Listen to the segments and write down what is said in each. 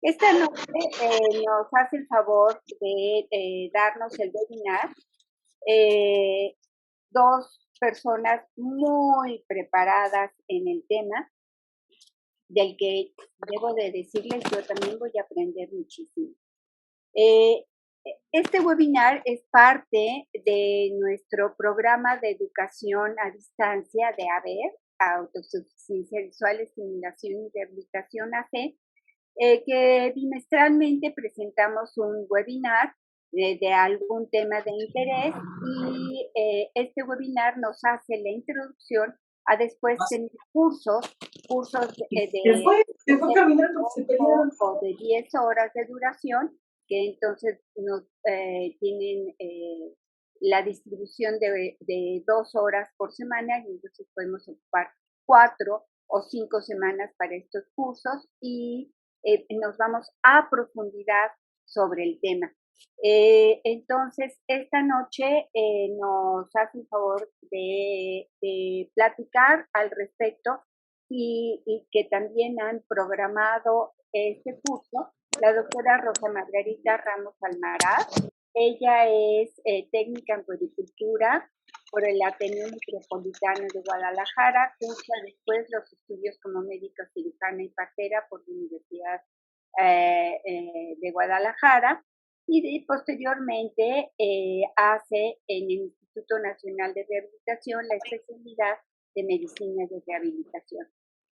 Esta noche nos hace el favor de darnos el webinar dos personas muy preparadas en el tema, del que debo de decirles, yo también voy a aprender muchísimo. Este webinar es parte de nuestro programa de educación a distancia de AVER, Autosuficiencia Visual, Estimulación y Rehabilitación AC, que bimestralmente presentamos un webinar de algún tema de interés y este webinar nos hace la introducción a después tener cursos Se fue caminando, se pelearon. o de 10 horas de duración, que entonces nos tienen la distribución de 2 horas por semana, y entonces podemos ocupar 4 o 5 semanas para estos cursos y nos vamos a profundidad sobre el tema. Entonces, esta noche nos hace el favor de platicar al respecto y que también han programado este curso la doctora Rosa Margarita Ramos Almaraz. Ella es técnica en puericultura por el Ateneo Metropolitano de Guadalajara, cursa después los estudios como médica cirujana y partera por la Universidad de Guadalajara y posteriormente hace en el Instituto Nacional de Rehabilitación la especialidad de medicina de rehabilitación.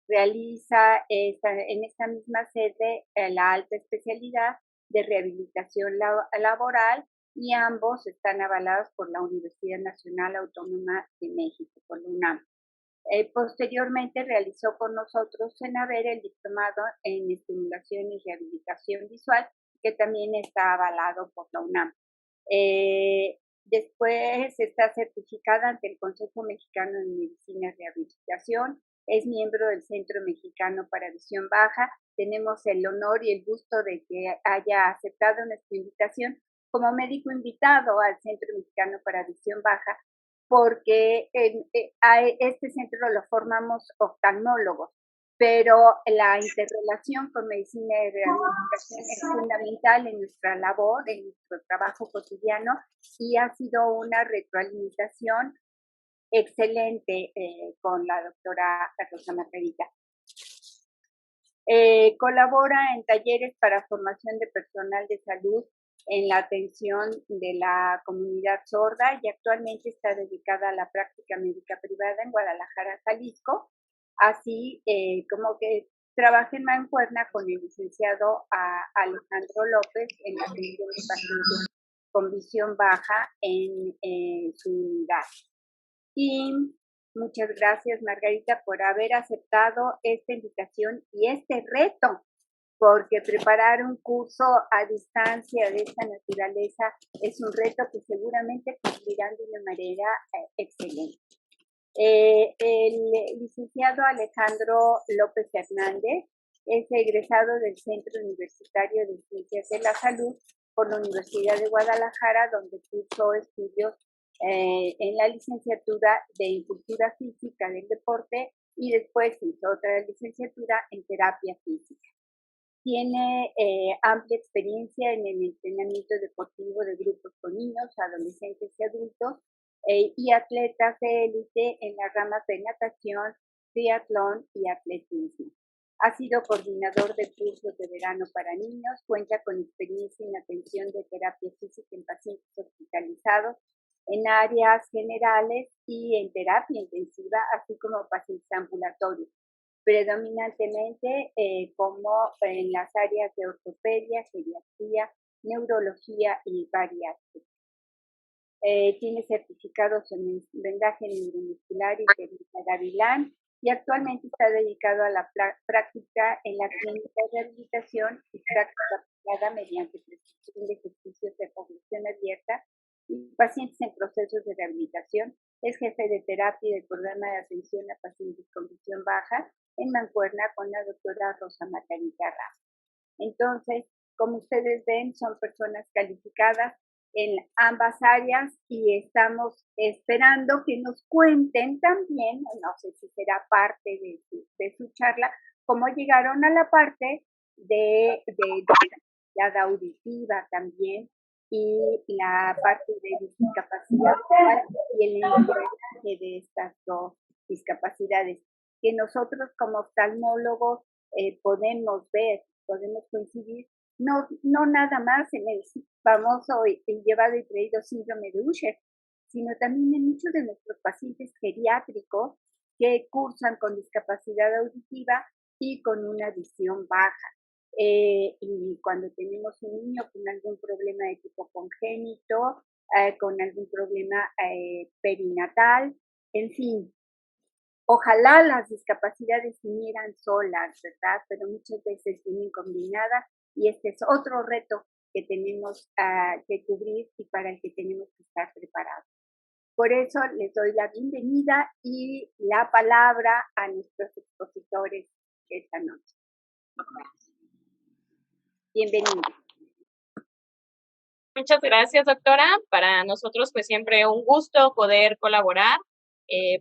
Realiza en esta misma sede la alta especialidad de rehabilitación laboral y ambos están avalados por la Universidad Nacional Autónoma de México, por la UNAM. Posteriormente realizó con nosotros en AVER el diplomado en estimulación y rehabilitación visual, que también está avalado por la UNAM. Después está certificada ante el Consejo Mexicano de Medicina y Rehabilitación, es miembro del Centro Mexicano para Visión Baja. Tenemos el honor y el gusto de que haya aceptado nuestra invitación como médico invitado al Centro Mexicano para Visión Baja, porque a este centro lo formamos oftalmólogos, pero la interrelación con medicina y rehabilitación es fundamental en nuestra labor, en nuestro trabajo cotidiano, y ha sido una retroalimentación excelente con la doctora Rosa Margarita. Colabora en talleres para formación de personal de salud en la atención de la comunidad sorda y actualmente está dedicada a la práctica médica privada en Guadalajara, Jalisco, así como que trabaja en mancuerna con el licenciado Alejandro López en la atención de pacientes con visión baja en su unidad. Y muchas gracias, Margarita, por haber aceptado esta invitación y este reto, porque preparar un curso a distancia de esta naturaleza es un reto que seguramente cumplirán de una manera excelente. El licenciado Alejandro López Hernández es egresado del Centro Universitario de Ciencias de la Salud por la Universidad de Guadalajara, donde cursó estudios en la licenciatura de Cultura Física del Deporte y después hizo otra licenciatura en Terapia Física. Tiene amplia experiencia en el entrenamiento deportivo de grupos con niños, adolescentes y adultos y atletas de élite en las ramas de natación, triatlón y atletismo. Ha sido coordinador de cursos de verano para niños, cuenta con experiencia en atención de terapia física en pacientes hospitalizados, en áreas generales y en terapia intensiva, así como pacientes ambulatorios, predominantemente como en las áreas de ortopedia, geriatría, neurología y bariátrica. Tiene certificados en vendaje neuromuscular y técnica de Avilán y actualmente está dedicado a la práctica en la clínica de rehabilitación y práctica aplicada mediante prescripción de ejercicios de población abierta y pacientes en procesos de rehabilitación. Es jefe de terapia y del programa de atención a pacientes con visión baja en mancuerna con la doctora Rosa Margarita Ramos. Entonces, como ustedes ven, son personas calificadas en ambas áreas y estamos esperando que nos cuenten también, no sé si será parte de su charla, cómo llegaron a la parte de discapacidad auditiva también, y la parte de discapacidad visual y el engranaje de estas dos discapacidades, que nosotros como oftalmólogos podemos ver, podemos coincidir, no nada más en el famoso y llevado y traído síndrome de Usher, sino también en muchos de nuestros pacientes geriátricos que cursan con discapacidad auditiva y con una visión baja. Y cuando tenemos un niño con algún problema de tipo congénito, con algún problema perinatal, en fin, ojalá las discapacidades vinieran solas, ¿verdad? Pero muchas veces vienen combinadas y este es otro reto que tenemos que cubrir y para el que tenemos que estar preparados. Por eso les doy la bienvenida y la palabra a nuestros expositores esta noche. Bienvenidos. Muchas gracias, doctora. Para nosotros, pues siempre un gusto poder colaborar,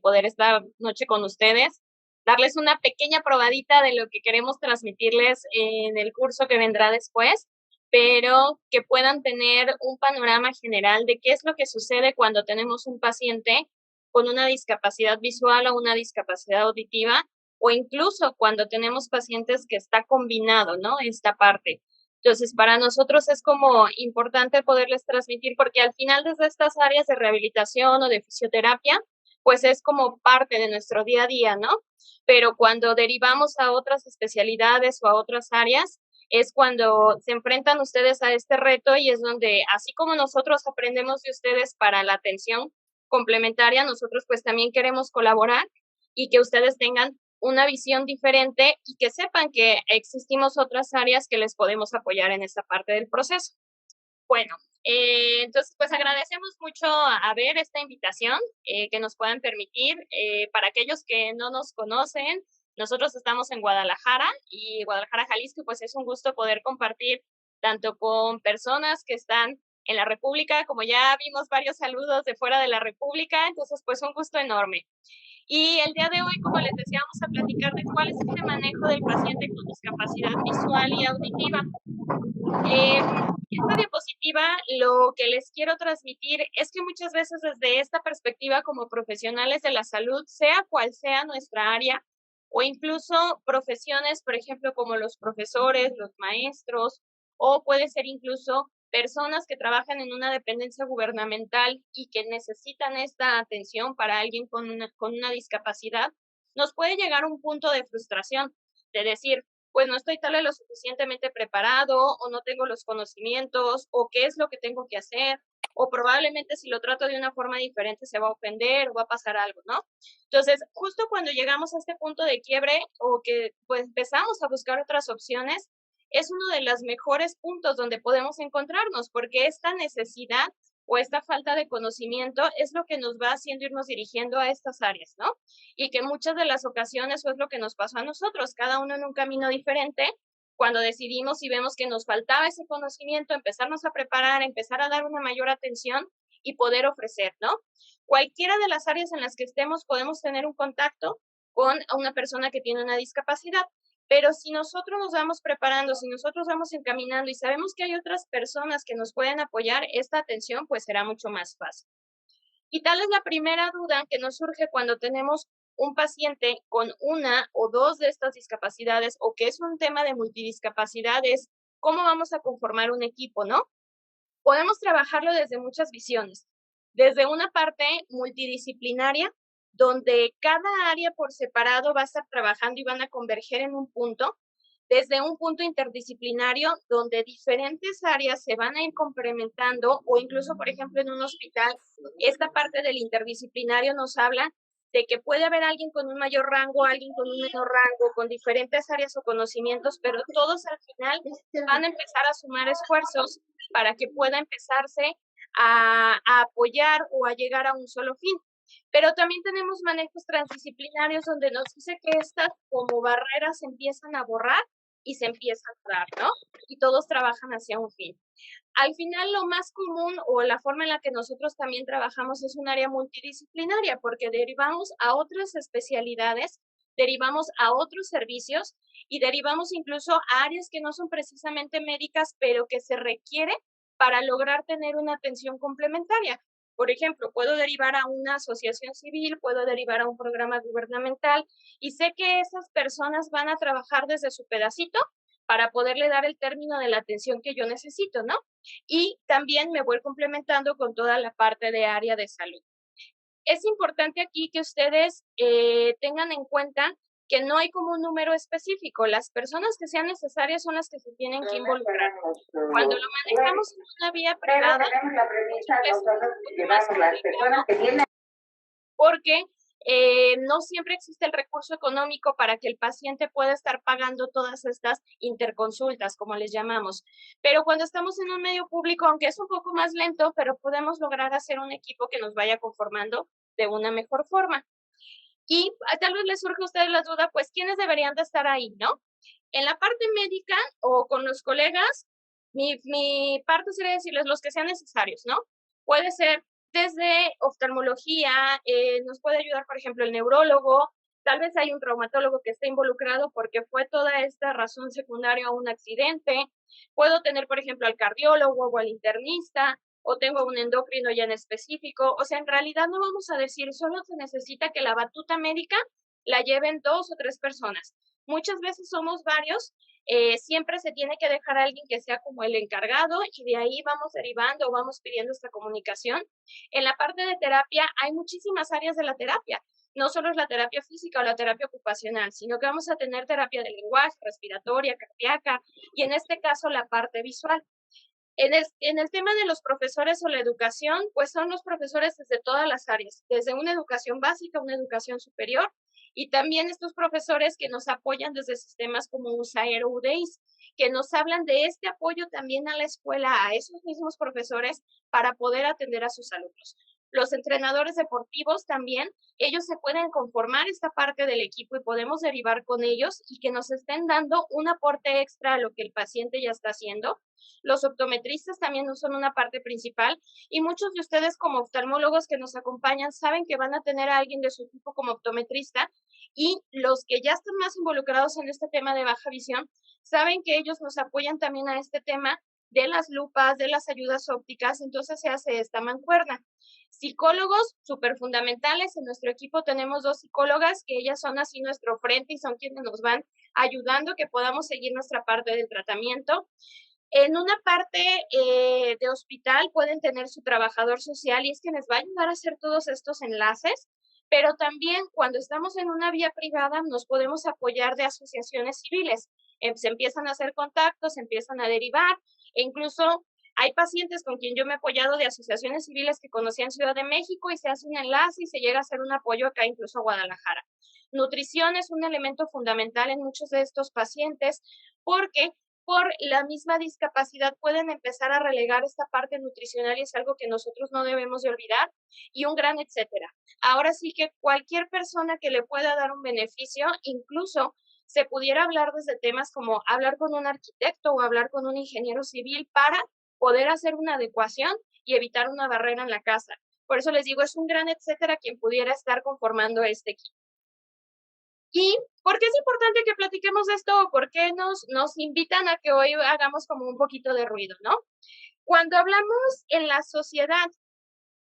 poder esta noche con ustedes, darles una pequeña probadita de lo que queremos transmitirles en el curso que vendrá después, pero que puedan tener un panorama general de qué es lo que sucede cuando tenemos un paciente con una discapacidad visual o una discapacidad auditiva, o incluso cuando tenemos pacientes que está combinado, ¿no? Esta parte. Entonces, para nosotros es como importante poderles transmitir, porque al final desde estas áreas de rehabilitación o de fisioterapia, pues es como parte de nuestro día a día, ¿no? Pero cuando derivamos a otras especialidades o a otras áreas, es cuando se enfrentan ustedes a este reto y es donde, así como nosotros aprendemos de ustedes para la atención complementaria, nosotros pues también queremos colaborar y que ustedes tengan una visión diferente y que sepan que existimos otras áreas que les podemos apoyar en esta parte del proceso. Bueno, entonces pues agradecemos mucho a ver esta invitación que nos puedan permitir. Para aquellos que no nos conocen, nosotros estamos en Guadalajara y Guadalajara, Jalisco, pues es un gusto poder compartir tanto con personas que están en la República, como ya vimos varios saludos de fuera de la República, entonces pues un gusto enorme. Y el día de hoy, como les decía, vamos a platicar de cuál es este manejo del paciente con discapacidad visual y auditiva. Esta diapositiva lo que les quiero transmitir es que muchas veces desde esta perspectiva como profesionales de la salud, sea cual sea nuestra área, o incluso profesiones, por ejemplo, como los profesores, los maestros, o puede ser incluso personas que trabajan en una dependencia gubernamental y que necesitan esta atención para alguien con una discapacidad, nos puede llegar un punto de frustración, de decir, pues no estoy tal vez lo suficientemente preparado o no tengo los conocimientos o qué es lo que tengo que hacer o probablemente si lo trato de una forma diferente se va a ofender o va a pasar algo, ¿no? Entonces, justo cuando llegamos a este punto de quiebre o que pues empezamos a buscar otras opciones, es uno de los mejores puntos donde podemos encontrarnos porque esta necesidad o esta falta de conocimiento es lo que nos va haciendo irnos dirigiendo a estas áreas, ¿no? Y que muchas de las ocasiones eso es lo que nos pasó a nosotros, cada uno en un camino diferente, cuando decidimos y vemos que nos faltaba ese conocimiento, empezarnos a preparar, empezar a dar una mayor atención y poder ofrecer, ¿no? Cualquiera de las áreas en las que estemos podemos tener un contacto con una persona que tiene una discapacidad. Pero si nosotros nos vamos preparando, si nosotros vamos encaminando y sabemos que hay otras personas que nos pueden apoyar, esta atención pues será mucho más fácil. Y tal es la primera duda que nos surge cuando tenemos un paciente con una o dos de estas discapacidades o que es un tema de multidiscapacidades, ¿cómo vamos a conformar un equipo, no? Podemos trabajarlo desde muchas visiones. Desde una parte multidisciplinaria, donde cada área por separado va a estar trabajando y van a converger en un punto, desde un punto interdisciplinario, donde diferentes áreas se van a ir complementando, o incluso, por ejemplo, en un hospital, esta parte del interdisciplinario nos habla de que puede haber alguien con un mayor rango, alguien con un menor rango, con diferentes áreas o conocimientos, pero todos al final van a empezar a sumar esfuerzos para que pueda empezarse a apoyar o a llegar a un solo fin. Pero también tenemos manejos transdisciplinarios donde nos dice que estas como barreras se empiezan a borrar y se empiezan a dar, ¿no? Y todos trabajan hacia un fin. Al final, lo más común o la forma en la que nosotros también trabajamos es un área multidisciplinaria porque derivamos a otras especialidades derivamos a otros servicios y derivamos incluso a áreas que no son precisamente médicas, pero que se requiere para lograr tener una atención complementaria. Por ejemplo, puedo derivar a una asociación civil, puedo derivar a un programa gubernamental y sé que esas personas van a trabajar desde su pedacito para poderle dar el término de la atención que yo necesito, ¿no? Y también me voy complementando con toda la parte de área de salud. Es importante aquí que ustedes tengan en cuenta que no hay como un número específico. Las personas que sean necesarias son las que se tienen que involucrar. Cuando lo manejamos en una vía privada, porque no siempre existe el recurso económico para que el paciente pueda estar pagando todas estas interconsultas, como les llamamos. Pero cuando estamos en un medio público, aunque es un poco más lento, pero podemos lograr hacer un equipo que nos vaya conformando de una mejor forma. Y tal vez les surge a ustedes la duda, pues, ¿quiénes deberían de estar ahí, no? En la parte médica o con los colegas, mi parte sería decirles los que sean necesarios, ¿no? Puede ser desde oftalmología, nos puede ayudar, por ejemplo, el neurólogo, tal vez hay un traumatólogo que esté involucrado porque fue toda esta razón secundaria a un accidente. Puedo tener, por ejemplo, al cardiólogo o al internista, o tengo un endocrino ya en específico. O sea, en realidad no vamos a decir, solo se necesita que la batuta médica la lleven 2 o 3 personas. Muchas veces somos varios, siempre se tiene que dejar a alguien que sea como el encargado y de ahí vamos derivando o vamos pidiendo esta comunicación. En la parte de terapia hay muchísimas áreas de la terapia. No solo es la terapia física o la terapia ocupacional, sino que vamos a tener terapia de lenguaje, respiratoria, cardíaca y en este caso la parte visual. En el tema de los profesores o la educación, pues son los profesores desde todas las áreas, desde una educación básica, una educación superior, y también estos profesores que nos apoyan desde sistemas como USAER o UDEIS, que nos hablan de este apoyo también a la escuela, a esos mismos profesores, para poder atender a sus alumnos. Los entrenadores deportivos también, ellos se pueden conformar esta parte del equipo y podemos derivar con ellos y que nos estén dando un aporte extra a lo que el paciente ya está haciendo. Los optometristas también son una parte principal y muchos de ustedes como oftalmólogos que nos acompañan saben que van a tener a alguien de su equipo como optometrista y los que ya están más involucrados en este tema de baja visión saben que ellos nos apoyan también a este tema de las lupas, de las ayudas ópticas, entonces se hace esta mancuerna. Psicólogos súper fundamentales, en nuestro equipo tenemos 2 psicólogas que ellas son así nuestro frente y son quienes nos van ayudando que podamos seguir nuestra parte del tratamiento. En una parte de hospital pueden tener su trabajador social y es que les va a ayudar a hacer todos estos enlaces, pero también cuando estamos en una vía privada nos podemos apoyar de asociaciones civiles. Se empiezan a hacer contactos, se empiezan a derivar e incluso hay pacientes con quien yo me he apoyado de asociaciones civiles que conocí en Ciudad de México y se hace un enlace y se llega a hacer un apoyo acá incluso a Guadalajara. Nutrición es un elemento fundamental en muchos de estos pacientes porque por la misma discapacidad pueden empezar a relegar esta parte nutricional y es algo que nosotros no debemos de olvidar y un gran etcétera. Ahora sí que cualquier persona que le pueda dar un beneficio, incluso se pudiera hablar desde temas como hablar con un arquitecto o hablar con un ingeniero civil para poder hacer una adecuación y evitar una barrera en la casa. Por eso les digo, es un gran etcétera quien pudiera estar conformando este equipo. ¿Y por qué es importante que platiquemos de esto o por qué nos invitan a que hoy hagamos como un poquito de ruido, no? Cuando hablamos en la sociedad,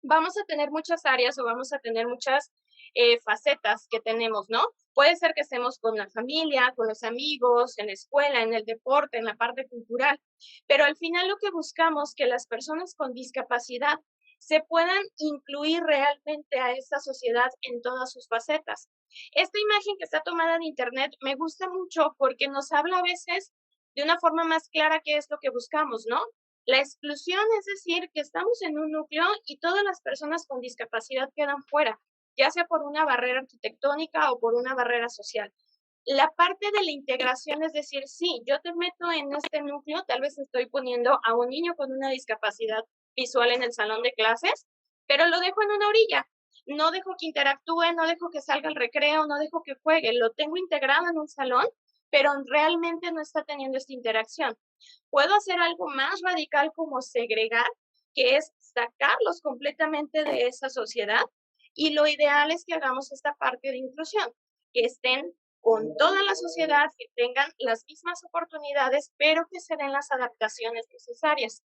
vamos a tener muchas áreas o vamos a tener muchas facetas que tenemos, ¿no? Puede ser que estemos con la familia, con los amigos, en la escuela, en el deporte, en la parte cultural, pero al final lo que buscamos es que las personas con discapacidad se puedan incluir realmente a esta sociedad en todas sus facetas. Esta imagen que está tomada en internet me gusta mucho porque nos habla a veces de una forma más clara qué es lo que buscamos, ¿no? La exclusión es decir que estamos en un núcleo y todas las personas con discapacidad quedan fuera, ya sea por una barrera arquitectónica o por una barrera social. La parte de la integración es decir, sí, yo te meto en este núcleo, tal vez estoy poniendo a un niño con una discapacidad visual en el salón de clases, pero lo dejo en una orilla. No dejo que interactúe, no dejo que salga al recreo, no dejo que juegue, lo tengo integrado en un salón, pero realmente no está teniendo esta interacción. Puedo hacer algo más radical como segregar, que es sacarlos completamente de esa sociedad y lo ideal es que hagamos esta parte de inclusión, que estén con toda la sociedad, que tengan las mismas oportunidades, pero que se den las adaptaciones necesarias.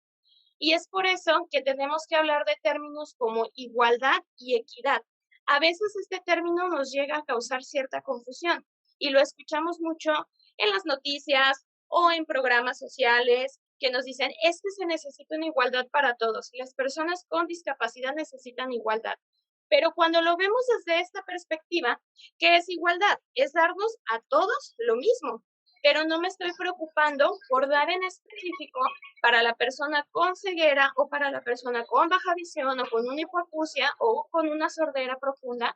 Y es por eso que tenemos que hablar de términos como igualdad y equidad. A veces este término nos llega a causar cierta confusión y lo escuchamos mucho en las noticias o en programas sociales que nos dicen, es que se necesita una igualdad para todos. Las personas con discapacidad necesitan igualdad. Pero cuando lo vemos desde esta perspectiva, ¿qué es igualdad? Es darnos a todos lo mismo, pero no me estoy preocupando por dar en específico para la persona con ceguera o para la persona con baja visión o con una hipoacusia o con una sordera profunda,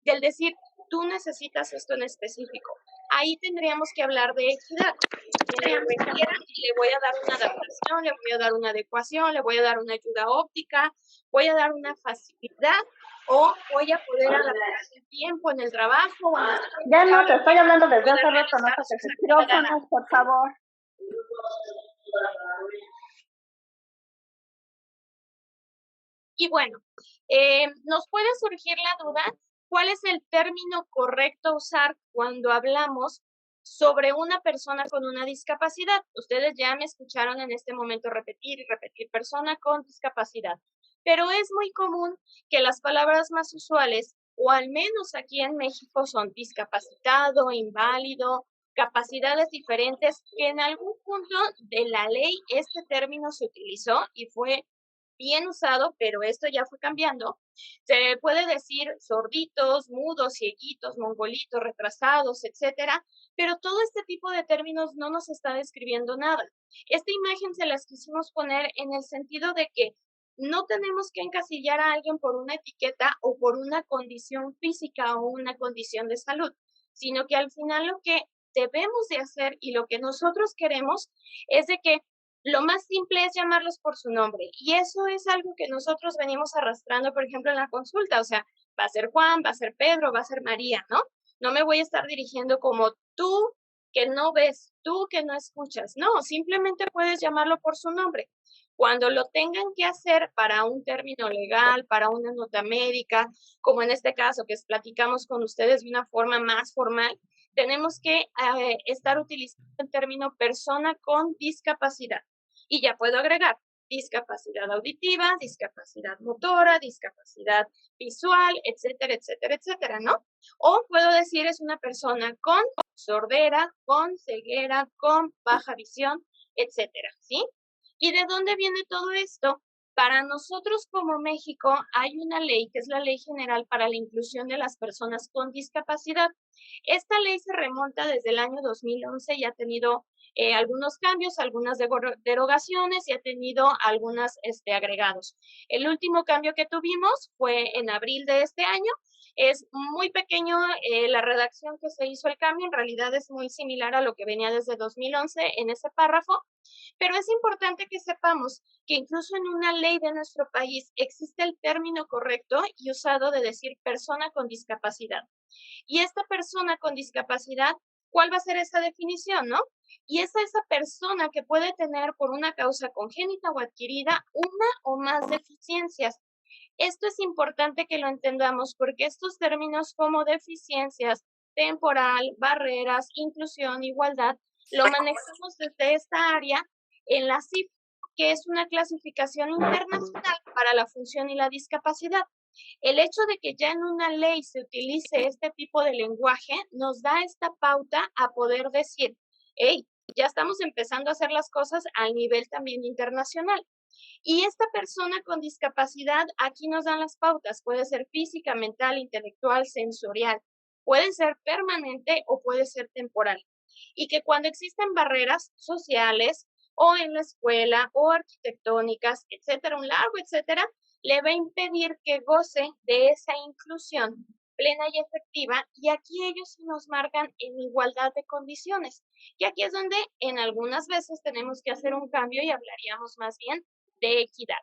del decir, tú necesitas esto en específico. Ahí tendríamos que hablar de equidad. Le voy a dar una adaptación, le voy a dar una adecuación, le voy a dar una ayuda óptica, voy a dar una facilidad o voy a poder adaptar el tiempo en el trabajo. Ya no, te estoy hablando desde hace rato, no toques micrófonos, por favor. Y bueno, nos puede surgir la duda, ¿cuál es el término correcto a usar cuando hablamos sobre una persona con una discapacidad? Ustedes ya me escucharon en este momento repetir y repetir persona con discapacidad, pero es muy común que las palabras más usuales, o al menos aquí en México, son discapacitado, inválido, capacidades diferentes, que en algún punto de la ley este término se utilizó y fue bien usado, pero esto ya fue cambiando. Se puede decir sorditos, mudos, cieguitos, mongolitos, retrasados, etcétera, pero todo este tipo de términos no nos está describiendo nada. Esta imagen se las quisimos poner en el sentido de que no tenemos que encasillar a alguien por una etiqueta o por una condición física o una condición de salud, sino que al final lo que debemos de hacer y lo que nosotros queremos es de que lo más simple es llamarlos por su nombre. Y eso es algo que nosotros venimos arrastrando, por ejemplo, en la consulta. O sea, va a ser Juan, va a ser Pedro, va a ser María, ¿no? No me voy a estar dirigiendo como tú que no ves, tú que no escuchas. No, simplemente puedes llamarlo por su nombre. Cuando lo tengan que hacer para un término legal, para una nota médica, como en este caso que platicamos con ustedes de una forma más formal, tenemos que estar utilizando el término persona con discapacidad. Y ya puedo agregar discapacidad auditiva, discapacidad motora, discapacidad visual, etcétera, etcétera, etcétera, ¿no? O puedo decir es una persona con sordera, con ceguera, con baja visión, etcétera, ¿sí? ¿Y de dónde viene todo esto? Para nosotros como México hay una ley que es la Ley General para la Inclusión de las Personas con Discapacidad. Esta ley se remonta desde el año 2011 y ha tenido algunos cambios, algunas derogaciones y ha tenido algunos agregados. El último cambio que tuvimos fue en abril de este año. Es muy pequeño la redacción que se hizo el cambio, en realidad es muy similar a lo que venía desde 2011 en ese párrafo, pero es importante que sepamos que incluso en una ley de nuestro país existe el término correcto y usado de decir persona con discapacidad. Y esta persona con discapacidad, ¿cuál va a ser esa definición, no? Y es esa persona que puede tener por una causa congénita o adquirida una o más deficiencias. Esto es importante que lo entendamos porque estos términos como deficiencias, temporal, barreras, inclusión, igualdad, lo manejamos desde esta área en la CIF, que es una clasificación internacional para la función y la discapacidad. El hecho de que ya en una ley se utilice este tipo de lenguaje nos da esta pauta a poder decir, hey, ya estamos empezando a hacer las cosas al nivel también internacional. Y esta persona con discapacidad, aquí nos dan las pautas, puede ser física, mental, intelectual, sensorial, puede ser permanente o puede ser temporal. Y que cuando existen barreras sociales o en la escuela o arquitectónicas, etcétera, un largo, etcétera, le va a impedir que goce de esa inclusión plena y efectiva, y aquí ellos nos marcan en igualdad de condiciones. Y aquí es donde en algunas veces tenemos que hacer un cambio y hablaríamos más bien de equidad.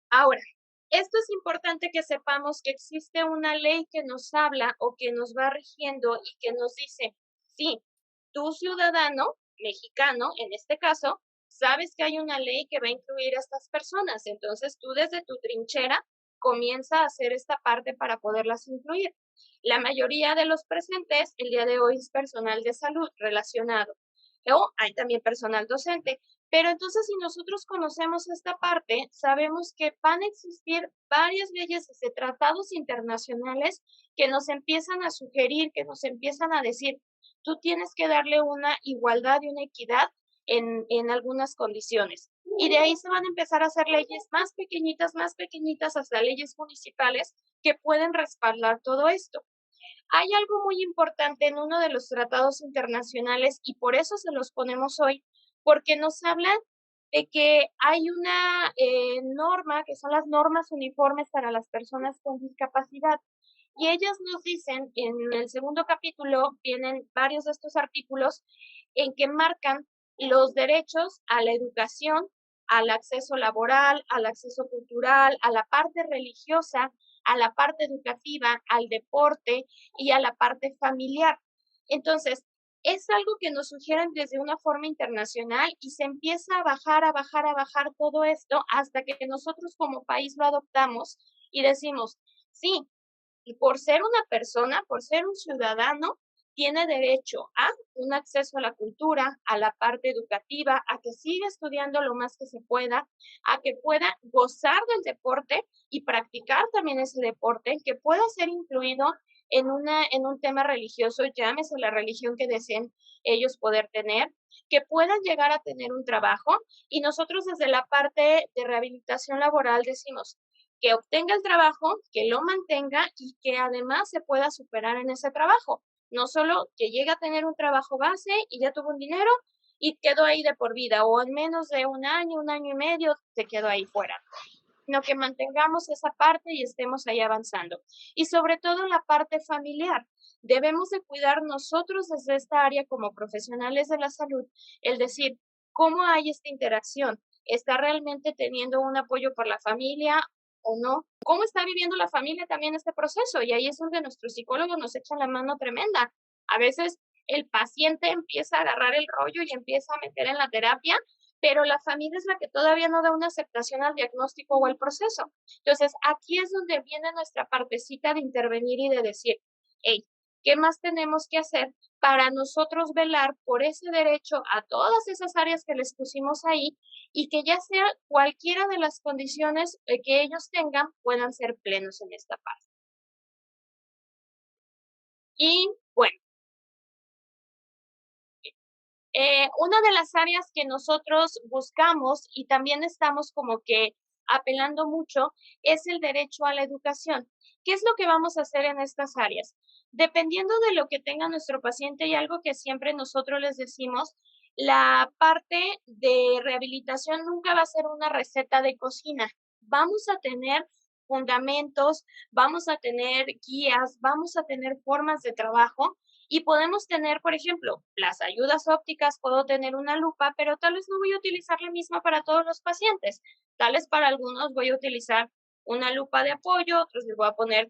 Ahora, esto es importante que sepamos que existe una ley que nos habla o que nos va rigiendo y que nos dice, sí, tú ciudadano mexicano, en este caso, sabes que hay una ley que va a incluir a estas personas, entonces tú desde tu trinchera comienza a hacer esta parte para poderlas incluir. La mayoría de los presentes el día de hoy es personal de salud relacionado, o hay también personal docente. Pero entonces, si nosotros conocemos esta parte, sabemos que van a existir varias leyes de tratados internacionales que nos empiezan a sugerir, que nos empiezan a decir, tú tienes que darle una igualdad y una equidad en algunas condiciones. Y de ahí se van a empezar a hacer leyes más pequeñitas, hasta leyes municipales que pueden respaldar todo esto. Hay algo muy importante en uno de los tratados internacionales y por eso se los ponemos hoy, porque nos hablan de que hay una norma, que son las normas uniformes para las personas con discapacidad. Y ellas nos dicen, en el segundo capítulo vienen varios de estos artículos en que marcan los derechos a la educación, al acceso laboral, al acceso cultural, a la parte religiosa, a la parte educativa, al deporte y a la parte familiar. Entonces, es algo que nos sugieren desde una forma internacional y se empieza a bajar, a bajar, a bajar todo esto hasta que nosotros como país lo adoptamos y decimos, sí, y por ser una persona, por ser un ciudadano, tiene derecho a un acceso a la cultura, a la parte educativa, a que siga estudiando lo más que se pueda, a que pueda gozar del deporte y practicar también ese deporte, que pueda ser incluido en un tema religioso, llámese la religión que deseen ellos poder tener, que puedan llegar a tener un trabajo. Y nosotros desde la parte de rehabilitación laboral decimos, que obtenga el trabajo, que lo mantenga y que además se pueda superar en ese trabajo. No solo que llegue a tener un trabajo base y ya tuvo un dinero y quedó ahí de por vida, o en menos de un año y medio, se quedó ahí fuera, sino que mantengamos esa parte y estemos ahí avanzando. Y sobre todo la parte familiar. Debemos de cuidar nosotros desde esta área como profesionales de la salud, el decir, ¿cómo hay esta interacción? ¿Está realmente teniendo un apoyo por la familia o no? ¿Cómo está viviendo la familia también este proceso? Y ahí es donde nuestros psicólogos nos echan la mano tremenda. A veces el paciente empieza a agarrar el rollo y empieza a meter en la terapia, pero la familia es la que todavía no da una aceptación al diagnóstico o al proceso. Entonces, aquí es donde viene nuestra partecita de intervenir y de decir, hey, ¿qué más tenemos que hacer para nosotros velar por ese derecho a todas esas áreas que les pusimos ahí y que ya sea cualquiera de las condiciones que ellos tengan puedan ser plenos en esta parte? Y bueno, una de las áreas que nosotros buscamos y también estamos como que apelando mucho es el derecho a la educación. ¿Qué es lo que vamos a hacer en estas áreas? Dependiendo de lo que tenga nuestro paciente y algo que siempre nosotros les decimos, la parte de rehabilitación nunca va a ser una receta de cocina. Vamos a tener fundamentos, vamos a tener guías, vamos a tener formas de trabajo y podemos tener, por ejemplo, las ayudas ópticas, puedo tener una lupa, pero tal vez no voy a utilizar la misma para todos los pacientes. Tal vez para algunos voy a utilizar una lupa de apoyo, otros les voy a poner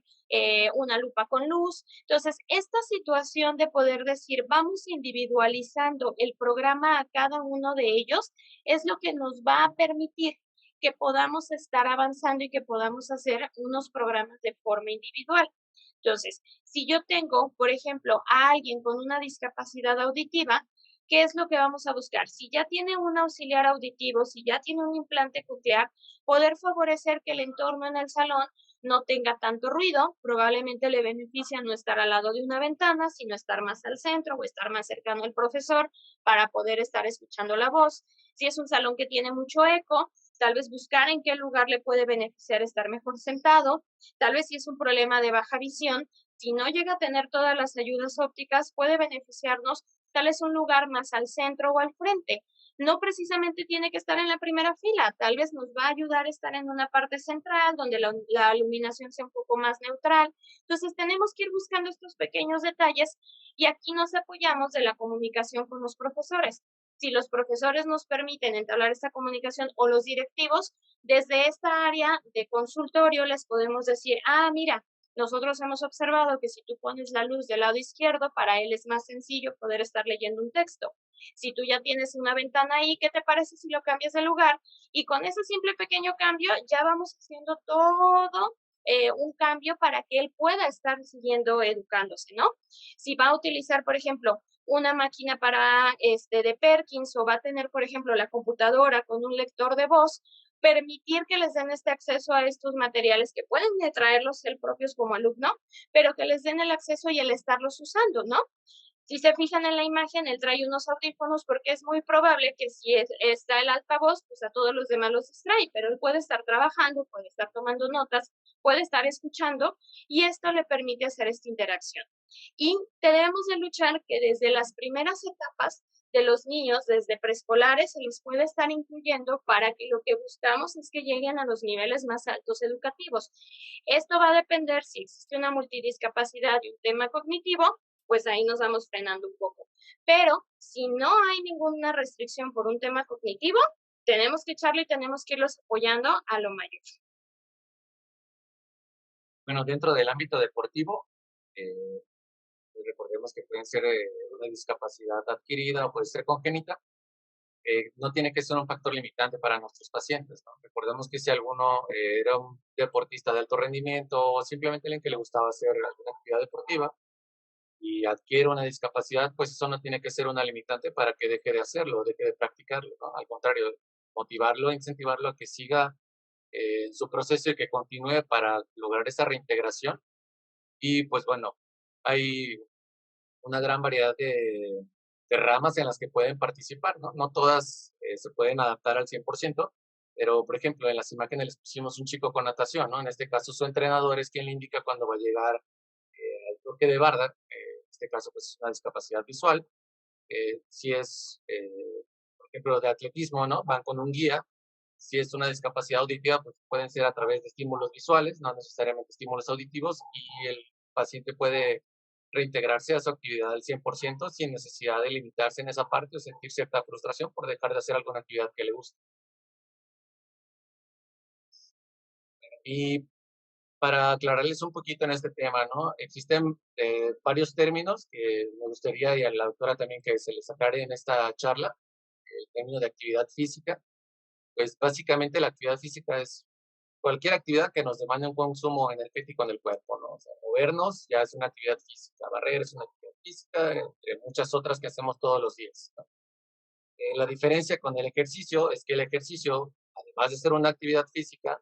una lupa con luz. Entonces, esta situación de poder decir, vamos individualizando el programa a cada uno de ellos, es lo que nos va a permitir que podamos estar avanzando y que podamos hacer unos programas de forma individual. Entonces, si yo tengo, por ejemplo, a alguien con una discapacidad auditiva, ¿qué es lo que vamos a buscar? Si ya tiene un auxiliar auditivo, si ya tiene un implante coclear, poder favorecer que el entorno en el salón no tenga tanto ruido, probablemente le beneficia no estar al lado de una ventana, sino estar más al centro o estar más cercano al profesor para poder estar escuchando la voz. Si es un salón que tiene mucho eco, tal vez buscar en qué lugar le puede beneficiar estar mejor sentado. Tal vez si es un problema de baja visión, si no llega a tener todas las ayudas ópticas, puede beneficiarnos tal vez un lugar más al centro o al frente. No precisamente tiene que estar en la primera fila, tal vez nos va a ayudar a estar en una parte central donde la iluminación sea un poco más neutral. Entonces tenemos que ir buscando estos pequeños detalles y aquí nos apoyamos de la comunicación con los profesores. Si los profesores nos permiten entablar esta comunicación o los directivos, desde esta área de consultorio les podemos decir, mira, nosotros hemos observado que si tú pones la luz del lado izquierdo, para él es más sencillo poder estar leyendo un texto. Si tú ya tienes una ventana ahí, ¿qué te parece si lo cambias de lugar? Y con ese simple pequeño cambio ya vamos haciendo todo un cambio para que él pueda estar siguiendo educándose, ¿no? Si va a utilizar, por ejemplo, una máquina para de Perkins o va a tener, por ejemplo, la computadora con un lector de voz, permitir que les den este acceso a estos materiales que pueden traerlos él propios como alumno, pero que les den el acceso y el estarlos usando, ¿no? Si se fijan en la imagen, él trae unos audífonos porque es muy probable que si está el altavoz, pues a todos los demás los distrae, pero él puede estar trabajando, puede estar tomando notas, puede estar escuchando y esto le permite hacer esta interacción. Y debemos de luchar que desde las primeras etapas de los niños, desde preescolares, se les puede estar incluyendo para que lo que buscamos es que lleguen a los niveles más altos educativos. Esto va a depender si existe una multidiscapacidad y un tema cognitivo, pues ahí nos vamos frenando un poco. Pero si no hay ninguna restricción por un tema cognitivo, tenemos que echarle y tenemos que irlos apoyando a lo mayor. Bueno, dentro del ámbito deportivo, pues recordemos que pueden ser una discapacidad adquirida o puede ser congénita. No tiene que ser un factor limitante para nuestros pacientes, ¿no? Recordemos que si alguno era un deportista de alto rendimiento o simplemente alguien que le gustaba hacer alguna actividad deportiva y adquiere una discapacidad, pues eso no tiene que ser una limitante para que deje de hacerlo, deje de practicarlo, ¿no? Al contrario, motivarlo, incentivarlo a que siga su proceso y que continúe para lograr esa reintegración. Y pues bueno, hay una gran variedad de ramas en las que pueden participar, ¿no? No todas se pueden adaptar al 100%, pero por ejemplo, en las imágenes les pusimos un chico con natación, ¿no? En este caso su entrenador es quien le indica cuándo va a llegar al toque de barda, en este caso pues es una discapacidad visual. Si es, por ejemplo, de atletismo, ¿no? Van con un guía. Si es una discapacidad auditiva, pues pueden ser a través de estímulos visuales, no necesariamente estímulos auditivos, y el paciente puede reintegrarse a su actividad al 100% sin necesidad de limitarse en esa parte o sentir cierta frustración por dejar de hacer alguna actividad que le guste. Y para aclararles un poquito en este tema, ¿no? Existen varios términos que me gustaría y a la doctora también que se les aclare en esta charla. El término de actividad física, pues básicamente la actividad física es cualquier actividad que nos demande un consumo energético en el cuerpo, ¿no? O sea, movernos ya es una actividad física, barrer es una actividad física, entre muchas otras que hacemos todos los días, ¿no? La diferencia con el ejercicio es que el ejercicio, además de ser una actividad física,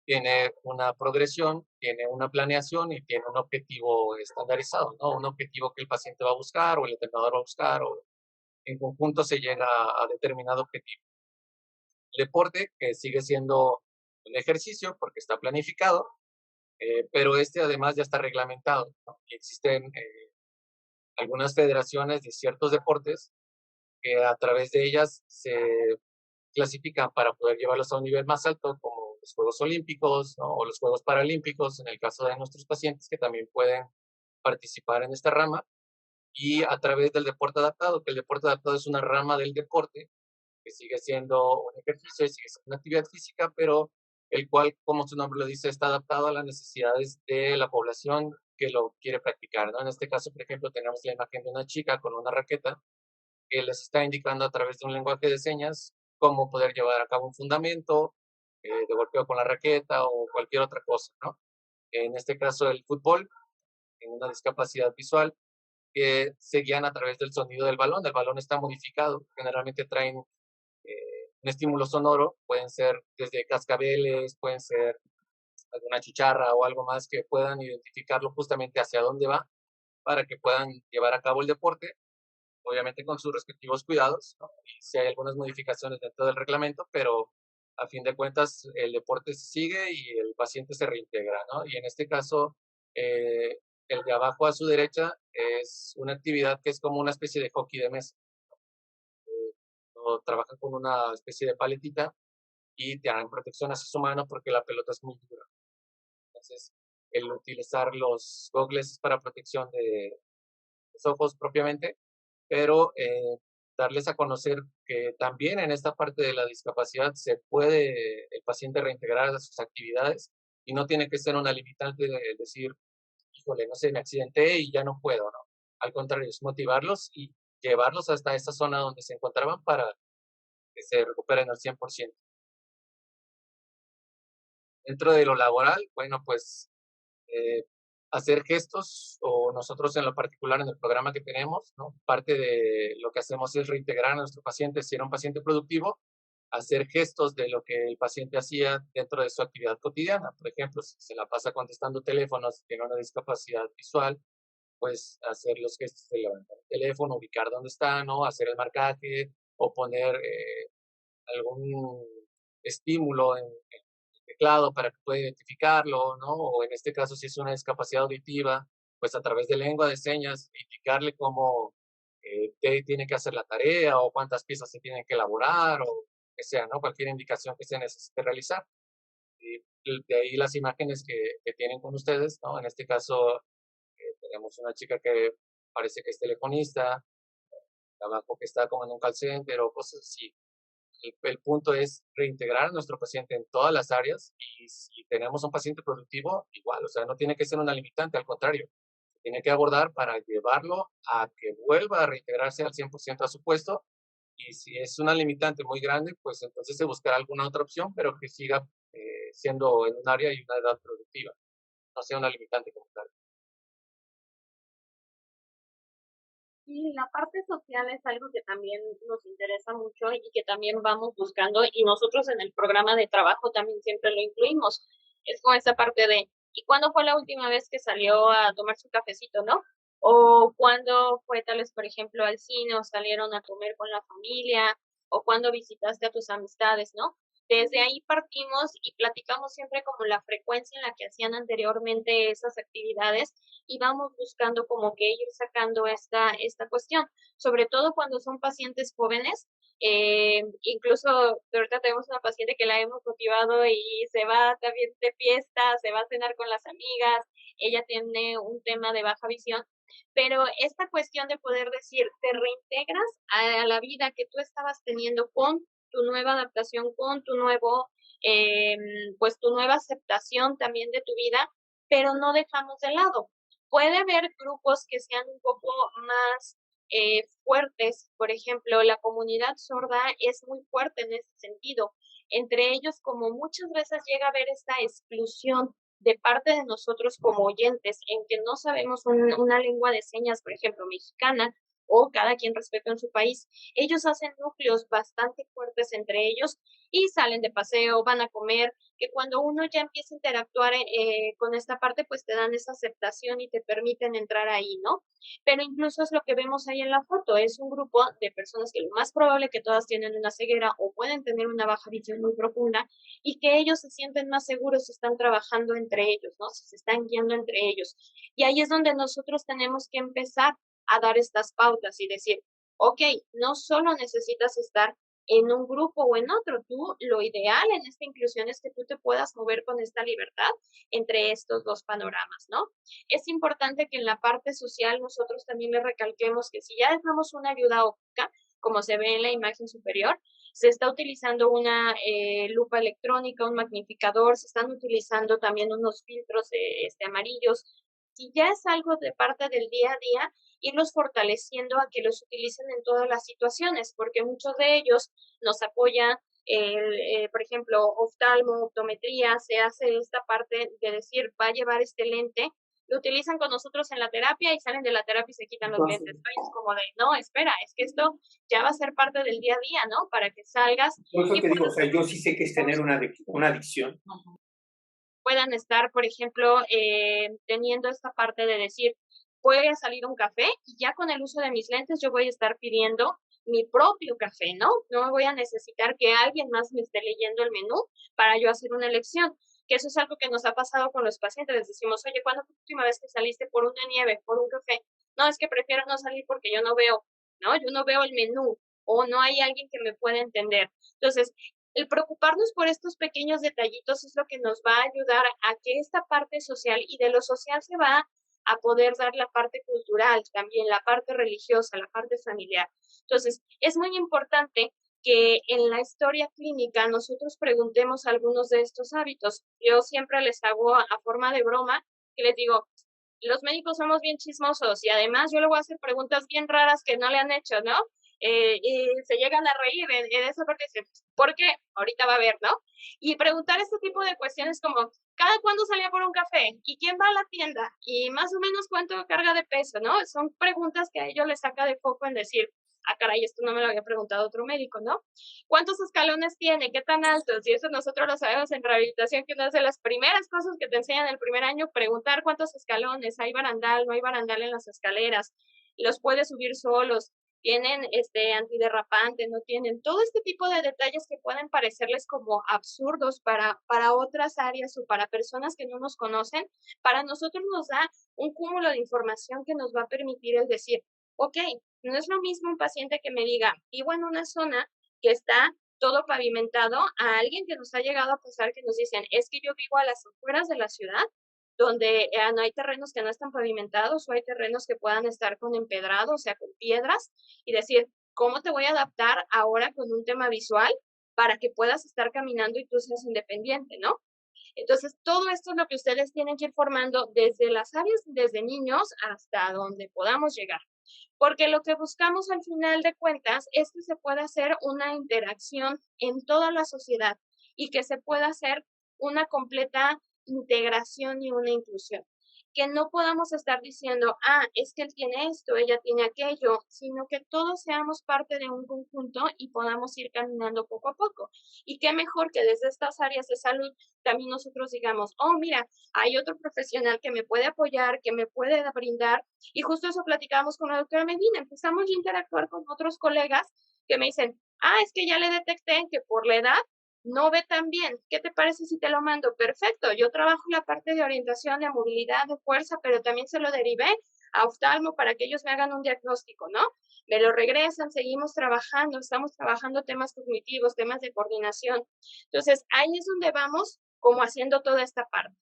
tiene una progresión, tiene una planeación y tiene un objetivo estandarizado, ¿no? Un objetivo que el paciente va a buscar o el entrenador va a buscar o en conjunto se llega a determinado objetivo. El deporte, que sigue siendo un ejercicio porque está planificado, pero este además ya está reglamentado, ¿no? Y existen algunas federaciones de ciertos deportes que a través de ellas se clasifican para poder llevarlos a un nivel más alto, como los Juegos Olímpicos, ¿no? O los Juegos Paralímpicos, en el caso de nuestros pacientes que también pueden participar en esta rama, y a través del deporte adaptado, que el deporte adaptado es una rama del deporte que sigue siendo un ejercicio, sigue siendo una actividad física, pero el cual, como su nombre lo dice, está adaptado a las necesidades de la población que lo quiere practicar, ¿no? En este caso, por ejemplo, tenemos la imagen de una chica con una raqueta que les está indicando a través de un lenguaje de señas cómo poder llevar a cabo un fundamento de golpeo con la raqueta o cualquier otra cosa, ¿no? En este caso, el fútbol, en una discapacidad visual, que se guían a través del sonido del balón. El balón está modificado, generalmente traen un estímulo sonoro, pueden ser desde cascabeles, pueden ser alguna chicharra o algo más que puedan identificarlo justamente hacia dónde va para que puedan llevar a cabo el deporte, obviamente con sus respectivos cuidados, ¿no? Y si hay algunas modificaciones dentro del reglamento, pero a fin de cuentas el deporte sigue y el paciente se reintegra, ¿no? Y en este caso, eh, el de abajo a su derecha es una actividad que es como una especie de hockey de mesa. O trabajan con una especie de paletita y te dan protección hacia su mano porque la pelota es muy dura. Entonces, el utilizar los gogles es para protección de los ojos propiamente, pero darles a conocer que también en esta parte de la discapacidad se puede el paciente reintegrar a sus actividades y no tiene que ser una limitante de decir, híjole, no sé, me accidenté y ya no puedo, ¿no? Al contrario, es motivarlos y llevarlos hasta esa zona donde se encontraban para que se recuperen al 100%. Dentro de lo laboral, bueno, pues hacer gestos, o nosotros en lo particular en el programa que tenemos, ¿no? Parte de lo que hacemos es reintegrar a nuestro paciente, si era un paciente productivo, hacer gestos de lo que el paciente hacía dentro de su actividad cotidiana. Por ejemplo, si se la pasa contestando teléfonos, tiene una discapacidad visual, pues hacer los gestos de levantar el teléfono, ubicar dónde está, ¿no? Hacer el marcaje o poner algún estímulo en el teclado para que pueda identificarlo, ¿no? O en este caso, si es una discapacidad auditiva, pues a través de lengua de señas, indicarle cómo qué tiene que hacer la tarea o cuántas piezas se tienen que elaborar o que sea, ¿no? Cualquier indicación que se necesite realizar. Y de ahí las imágenes que tienen con ustedes, ¿no? En este caso, tenemos una chica que parece que es telefonista, abajo que está como en un call center o cosas así. El punto es reintegrar a nuestro paciente en todas las áreas, y si tenemos un paciente productivo, igual, o sea, no tiene que ser una limitante, al contrario, se tiene que abordar para llevarlo a que vuelva a reintegrarse al 100% a su puesto, y si es una limitante muy grande, pues entonces se buscará alguna otra opción, pero que siga siendo en un área y una edad productiva, no sea una limitante como tal. Y la parte social es algo que también nos interesa mucho y que también vamos buscando, y nosotros en el programa de trabajo también siempre lo incluimos. Es con esa parte de, ¿y cuándo fue la última vez que salió a tomar su cafecito, no? O cuándo fue tal vez, por ejemplo, al cine o salieron a comer con la familia, o cuándo visitaste a tus amistades, ¿no? Desde ahí partimos y platicamos siempre como la frecuencia en la que hacían anteriormente esas actividades, y vamos buscando como que ir sacando esta cuestión, sobre todo cuando son pacientes jóvenes. Incluso ahorita tenemos una paciente que la hemos motivado y se va también de fiesta, se va a cenar con las amigas, ella tiene un tema de baja visión, pero esta cuestión de poder decir, te reintegras a la vida que tú estabas teniendo con tu nueva adaptación, con tu nuevo, pues tu nueva aceptación también de tu vida, pero no dejamos de lado. Puede haber grupos que sean un poco más fuertes, por ejemplo, la comunidad sorda es muy fuerte en ese sentido. Entre ellos, como muchas veces llega a haber esta exclusión de parte de nosotros como oyentes, en que no sabemos una lengua de señas, por ejemplo, mexicana, o cada quien respecto en su país, ellos hacen núcleos bastante fuertes entre ellos y salen de paseo, van a comer, que cuando uno ya empieza a interactuar con esta parte, pues te dan esa aceptación y te permiten entrar ahí, ¿no? Pero incluso es lo que vemos ahí en la foto, es un grupo de personas que lo más probable que todas tienen una ceguera o pueden tener una baja visión muy profunda, y que ellos se sienten más seguros, están trabajando entre ellos, ¿no? Se están guiando entre ellos. Y ahí es donde nosotros tenemos que empezar a dar estas pautas y decir, ok, no solo necesitas estar en un grupo o en otro, tú lo ideal en esta inclusión es que tú te puedas mover con esta libertad entre estos dos panoramas, ¿no? Es importante que en la parte social nosotros también le recalquemos que si ya dejamos una ayuda óptica, como se ve en la imagen superior, se está utilizando una lupa electrónica, un magnificador, se están utilizando también unos filtros amarillos. Si ya es algo de parte del día a día, irlos fortaleciendo a que los utilicen en todas las situaciones, porque muchos de ellos nos apoyan, por ejemplo, oftalmo, optometría, se hace esta parte de decir, va a llevar este lente, lo utilizan con nosotros en la terapia y salen de la terapia y se quitan los lentes. Es como de, no, espera, es que esto ya va a ser parte del día a día, ¿no? Para que salgas. Por eso te digo, o sea, yo sí sé que es tener una adicción. Puedan estar, por ejemplo, teniendo esta parte de decir, voy a salir un café y ya con el uso de mis lentes yo voy a estar pidiendo mi propio café, ¿no? No voy a necesitar que alguien más me esté leyendo el menú para yo hacer una elección. Que eso es algo que nos ha pasado con los pacientes. Les decimos, oye, ¿cuándo fue la última vez que saliste por una nieve, por un café? No, es que prefiero no salir porque yo no veo, ¿no? Yo no veo el menú o no hay alguien que me pueda entender. Entonces, el preocuparnos por estos pequeños detallitos es lo que nos va a ayudar a que esta parte social, y de lo social se va a poder dar la parte cultural, también la parte religiosa, la parte familiar. Entonces, es muy importante que en la historia clínica nosotros preguntemos algunos de estos hábitos. Yo siempre les hago a forma de broma, que les digo, los médicos somos bien chismosos y además yo le voy a hacer preguntas bien raras que no le han hecho, ¿no? y se llegan a reír en esa parte, dicen, ¿por qué? Ahorita va a ver, ¿no? Y preguntar este tipo de cuestiones como, ¿cada cuándo salía por un café? ¿Y quién va a la tienda? Y más o menos cuánto carga de peso, ¿no? Son preguntas que a ellos les saca de foco en decir, ah, caray, esto no me lo había preguntado otro médico, ¿no? ¿Cuántos escalones tiene? ¿Qué tan altos? Y eso nosotros lo sabemos en rehabilitación, que una de las primeras cosas que te enseñan el primer año, preguntar cuántos escalones, ¿hay barandal? ¿No hay barandal en las escaleras? ¿Los puedes subir solos? ¿Tienen antiderrapante? ¿No tienen? Todo este tipo de detalles que pueden parecerles como absurdos para otras áreas o para personas que no nos conocen, para nosotros nos da un cúmulo de información que nos va a permitir el decir, ok, no es lo mismo un paciente que me diga, vivo en una zona que está todo pavimentado, a alguien que nos ha llegado a pasar que nos dicen, es que yo vivo a las afueras de la ciudad, donde no hay terrenos que no están pavimentados o hay terrenos que puedan estar con empedrado, o sea, con piedras, y decir, ¿cómo te voy a adaptar ahora con un tema visual para que puedas estar caminando y tú seas independiente, ¿no? Entonces, todo esto es lo que ustedes tienen que ir formando desde las áreas, desde niños hasta donde podamos llegar. Porque lo que buscamos al final de cuentas es que se pueda hacer una interacción en toda la sociedad y que se pueda hacer una completa integración y una inclusión. Que no podamos estar diciendo, ah, es que él tiene esto, ella tiene aquello, sino que todos seamos parte de un conjunto y podamos ir caminando poco a poco. Y qué mejor que desde estas áreas de salud también nosotros digamos, oh, mira, hay otro profesional que me puede apoyar, que me puede brindar. Y justo eso platicábamos con la doctora Medina. Empezamos a interactuar con otros colegas que me dicen, ah, es que ya le detecté que por la edad no ve tan bien. ¿Qué te parece si te lo mando? Perfecto. Yo trabajo la parte de orientación, de movilidad, de fuerza, pero también se lo derivé a oftalmo para que ellos me hagan un diagnóstico, ¿no? Me lo regresan, seguimos trabajando, estamos trabajando temas cognitivos, temas de coordinación. Entonces, ahí es donde vamos como haciendo toda esta parte.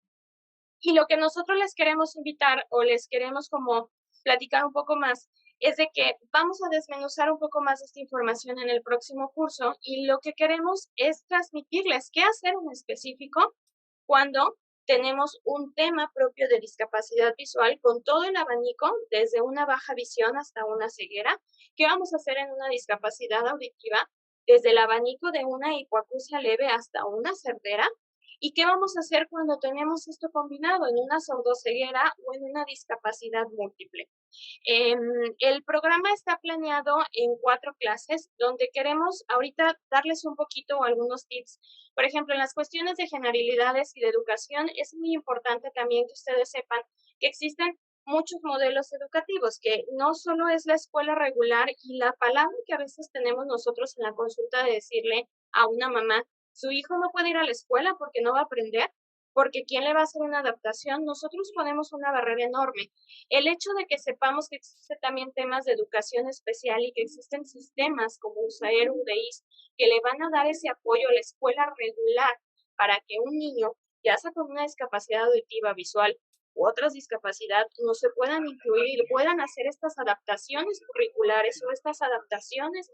Y lo que nosotros les queremos invitar o les queremos como platicar un poco más es de que vamos a desmenuzar un poco más esta información en el próximo curso y lo que queremos es transmitirles qué hacer en específico cuando tenemos un tema propio de discapacidad visual con todo el abanico, desde una baja visión hasta una ceguera, qué vamos a hacer en una discapacidad auditiva, desde el abanico de una hipoacusia leve hasta una sordera. ¿Y qué vamos a hacer cuando tenemos esto combinado en una sordoceguera o en una discapacidad múltiple? El programa está planeado en 4 clases, donde queremos ahorita darles un poquito o algunos tips. Por ejemplo, en las cuestiones de generalidades y de educación, es muy importante también que ustedes sepan que existen muchos modelos educativos, que no solo es la escuela regular y la palabra que a veces tenemos nosotros en la consulta de decirle a una mamá, su hijo no puede ir a la escuela porque no va a aprender, porque ¿quién le va a hacer una adaptación? Nosotros ponemos una barrera enorme. El hecho de que sepamos que existen también temas de educación especial y que existen sistemas como USAER, UDEIS, que le van a dar ese apoyo a la escuela regular para que un niño, ya sea con una discapacidad auditiva, visual u otras discapacidades, no se puedan incluir y puedan hacer estas adaptaciones curriculares o estas adaptaciones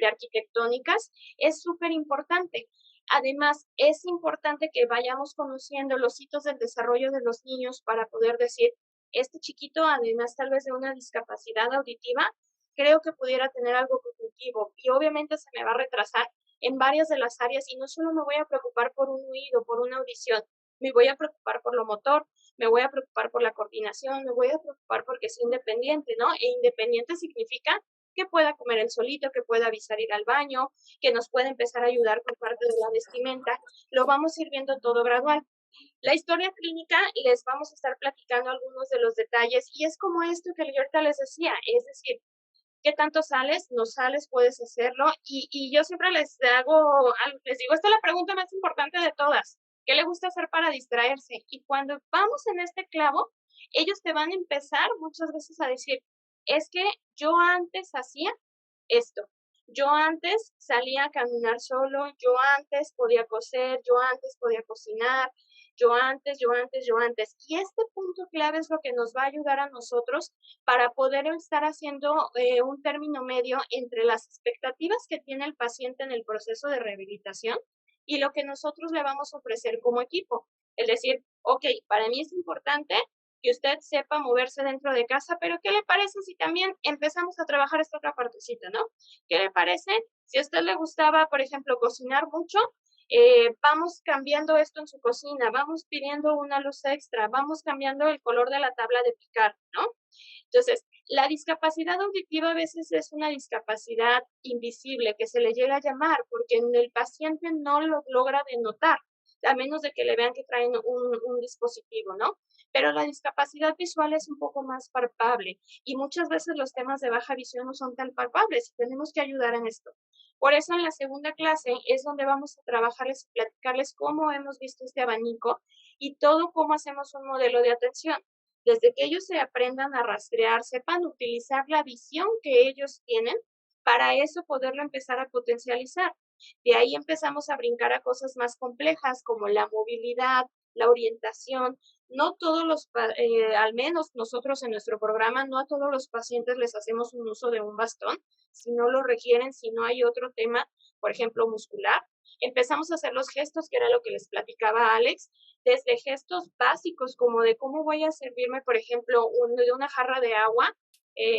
arquitectónicas, es súper importante. Además, es importante que vayamos conociendo los hitos del desarrollo de los niños para poder decir, este chiquito, además tal vez de una discapacidad auditiva, creo que pudiera tener algo cognitivo y obviamente se me va a retrasar en varias de las áreas y no solo me voy a preocupar por un oído, por una audición, me voy a preocupar por lo motor, me voy a preocupar por la coordinación, me voy a preocupar porque es independiente, ¿no? E independiente significa que pueda comer él solito, que pueda avisar ir al baño, que nos pueda empezar a ayudar con parte de la vestimenta. Lo vamos a ir viendo todo gradual. La historia clínica les vamos a estar platicando algunos de los detalles y es como esto que yo ahorita les decía, es decir, ¿qué tanto sales? No sales, puedes hacerlo y yo siempre les digo, esta es la pregunta más importante de todas, ¿qué le gusta hacer para distraerse? Y cuando vamos en este clavo, ellos te van a empezar muchas veces a decir, es que yo antes hacía esto, yo antes salía a caminar solo, yo antes podía coser, yo antes podía cocinar, yo antes. Y este punto clave es lo que nos va a ayudar a nosotros para poder estar haciendo un término medio entre las expectativas que tiene el paciente en el proceso de rehabilitación y lo que nosotros le vamos a ofrecer como equipo. Es decir, ok, para mí es importante que usted sepa moverse dentro de casa, pero ¿qué le parece si también empezamos a trabajar esta otra partecita, ¿no? ¿Qué le parece si a usted le gustaba, por ejemplo, cocinar mucho? Vamos cambiando esto en su cocina, vamos pidiendo una luz extra, vamos cambiando el color de la tabla de picar, ¿no? Entonces, la discapacidad auditiva a veces es una discapacidad invisible que se le llega a llamar porque el paciente no lo logra denotar, a menos de que le vean que traen un dispositivo, ¿no? Pero la discapacidad visual es un poco más palpable y muchas veces los temas de baja visión no son tan palpables y tenemos que ayudar en esto. Por eso en la segunda clase es donde vamos a trabajarles y platicarles cómo hemos visto este abanico y todo cómo hacemos un modelo de atención. Desde que ellos se aprendan a rastrear, sepan utilizar la visión que ellos tienen, para eso poderlo empezar a potencializar. De ahí empezamos a brincar a cosas más complejas como la movilidad, la orientación. No todos al menos nosotros en nuestro programa, no a todos los pacientes les hacemos un uso de un bastón, si no lo requieren, si no hay otro tema, por ejemplo, muscular. Empezamos a hacer los gestos, que era lo que les platicaba Alex, desde gestos básicos como de cómo voy a servirme, por ejemplo, de una jarra de agua,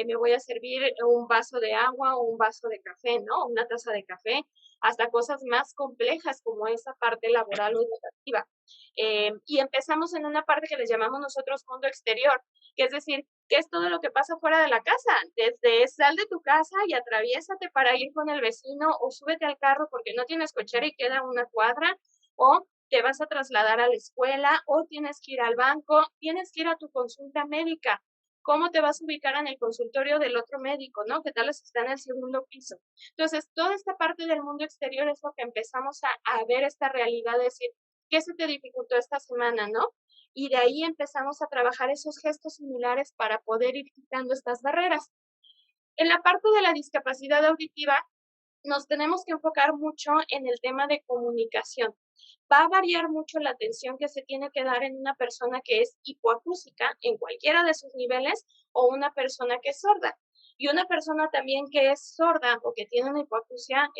me voy a servir un vaso de agua o un vaso de café, ¿no? Una taza de café, hasta cosas más complejas como esa parte laboral o educativa. Y empezamos en una parte que les llamamos nosotros mundo exterior, que es decir, ¿qué es todo lo que pasa fuera de la casa? Desde sal de tu casa y atraviésate para ir con el vecino o súbete al carro porque no tienes cochera y queda una cuadra, o te vas a trasladar a la escuela o tienes que ir al banco, tienes que ir a tu consulta médica. ¿Cómo te vas a ubicar en el consultorio del otro médico, no? ¿Qué tal si está en el segundo piso? Entonces, toda esta parte del mundo exterior es lo que empezamos a ver esta realidad, de decir, ¿qué se te dificultó esta semana, no? Y de ahí empezamos a trabajar esos gestos similares para poder ir quitando estas barreras. En la parte de la discapacidad auditiva, nos tenemos que enfocar mucho en el tema de comunicación. Va a variar mucho la atención que se tiene que dar en una persona que es hipoacústica en cualquiera de sus niveles o una persona que es sorda. Y una persona también que es sorda o que tiene una hipoacusia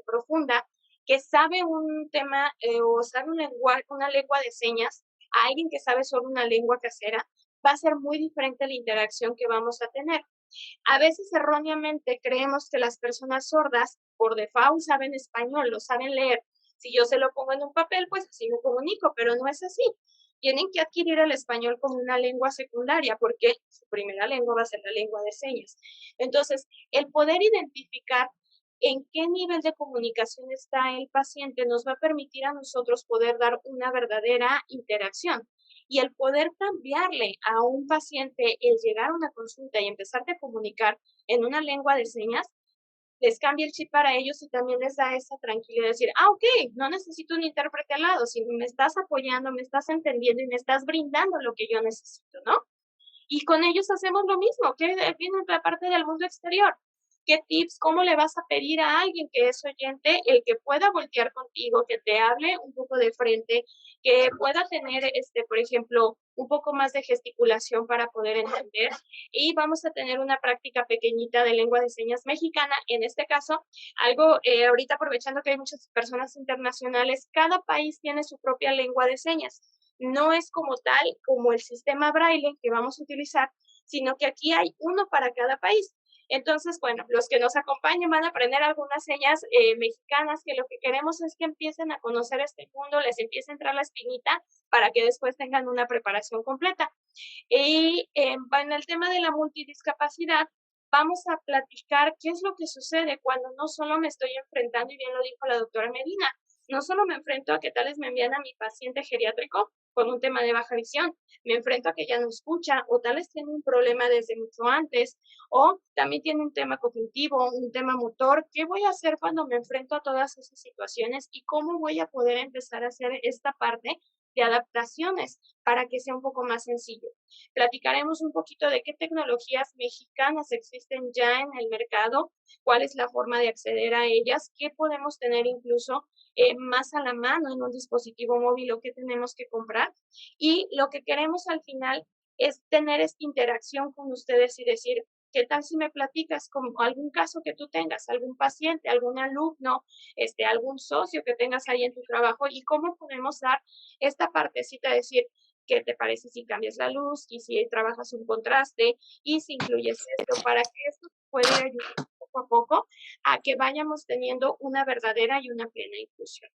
profunda, que sabe un tema o sabe una lengua de señas, a alguien que sabe solo una lengua casera, va a ser muy diferente la interacción que vamos a tener. A veces erróneamente creemos que las personas sordas por default saben español, lo saben leer. Si yo se lo pongo en un papel, pues así me comunico, pero no es así. Tienen que adquirir el español como una lengua secundaria porque su primera lengua va a ser la lengua de señas. Entonces, el poder identificar en qué nivel de comunicación está el paciente nos va a permitir a nosotros poder dar una verdadera interacción. Y el poder cambiarle a un paciente el llegar a una consulta y empezarte a comunicar en una lengua de señas, les cambia el chip para ellos y también les da esa tranquilidad de decir, ok, no necesito un intérprete al lado, si me estás apoyando, me estás entendiendo y me estás brindando lo que yo necesito, ¿no? Y con ellos hacemos lo mismo, que viene la parte del mundo exterior. ¿Qué tips, cómo le vas a pedir a alguien que es oyente el que pueda voltear contigo, que te hable un poco de frente, que pueda tener, por ejemplo, un poco más de gesticulación para poder entender? Y vamos a tener una práctica pequeñita de lengua de señas mexicana. En este caso, algo, ahorita aprovechando que hay muchas personas internacionales, cada país tiene su propia lengua de señas. No es como tal, como el sistema braille que vamos a utilizar, sino que aquí hay uno para cada país. Entonces, bueno, los que nos acompañen van a aprender algunas señas mexicanas, que lo que queremos es que empiecen a conocer este mundo, les empiece a entrar la espinita para que después tengan una preparación completa. Y en el tema de la multidiscapacidad, vamos a platicar qué es lo que sucede cuando no solo me estoy enfrentando, y bien lo dijo la doctora Medina, no solo me enfrento a que tales me envían a mi paciente geriátrico con un tema de baja visión, me enfrento a que ya no escucha o tal vez tiene un problema desde mucho antes o también tiene un tema cognitivo, un tema motor. ¿Qué voy a hacer cuando me enfrento a todas esas situaciones y cómo voy a poder empezar a hacer esta parte de adaptaciones para que sea un poco más sencillo? Platicaremos un poquito de qué tecnologías mexicanas existen ya en el mercado, cuál es la forma de acceder a ellas, qué podemos tener incluso más a la mano en un dispositivo móvil o qué tenemos que comprar. Y lo que queremos al final es tener esta interacción con ustedes y decir, ¿qué tal si me platicas con algún caso que tú tengas, algún paciente, algún alumno, algún socio que tengas ahí en tu trabajo y cómo podemos dar esta partecita, decir, ¿qué te parece si cambias la luz y si trabajas un contraste y si incluyes esto para que esto pueda ayudar poco a poco a que vayamos teniendo una verdadera y una plena inclusión?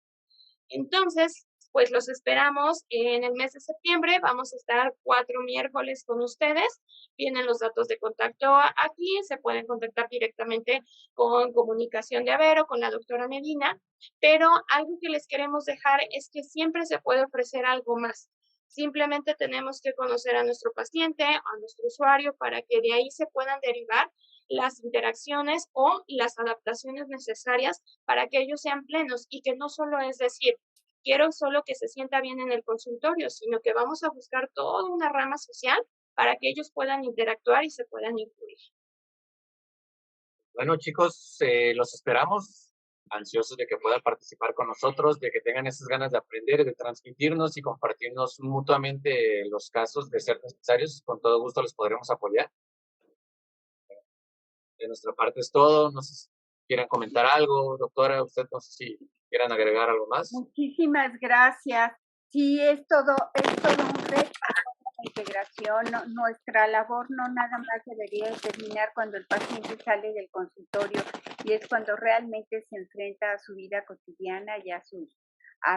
Entonces, pues los esperamos en el mes de septiembre. Vamos a estar 4 miércoles con ustedes. Vienen los datos de contacto aquí. Se pueden contactar directamente con Comunicación de Avero, con la doctora Medina. Pero algo que les queremos dejar es que siempre se puede ofrecer algo más. Simplemente tenemos que conocer a nuestro paciente, a nuestro usuario, para que de ahí se puedan derivar las interacciones o las adaptaciones necesarias para que ellos sean plenos y que no solo es decir, quiero solo que se sienta bien en el consultorio, sino que vamos a buscar toda una rama social para que ellos puedan interactuar y se puedan incluir. Bueno, chicos, los esperamos, ansiosos de que puedan participar con nosotros, de que tengan esas ganas de aprender, de transmitirnos y compartirnos mutuamente los casos de ser necesarios. Con todo gusto los podremos apoyar. De nuestra parte es todo. No sé si quieran comentar algo, doctora. Usted no sé si quieran agregar algo más. Muchísimas gracias. Sí, es todo un reto la integración. Nuestra labor no nada más debería terminar cuando el paciente sale del consultorio y es cuando realmente se enfrenta a su vida cotidiana y a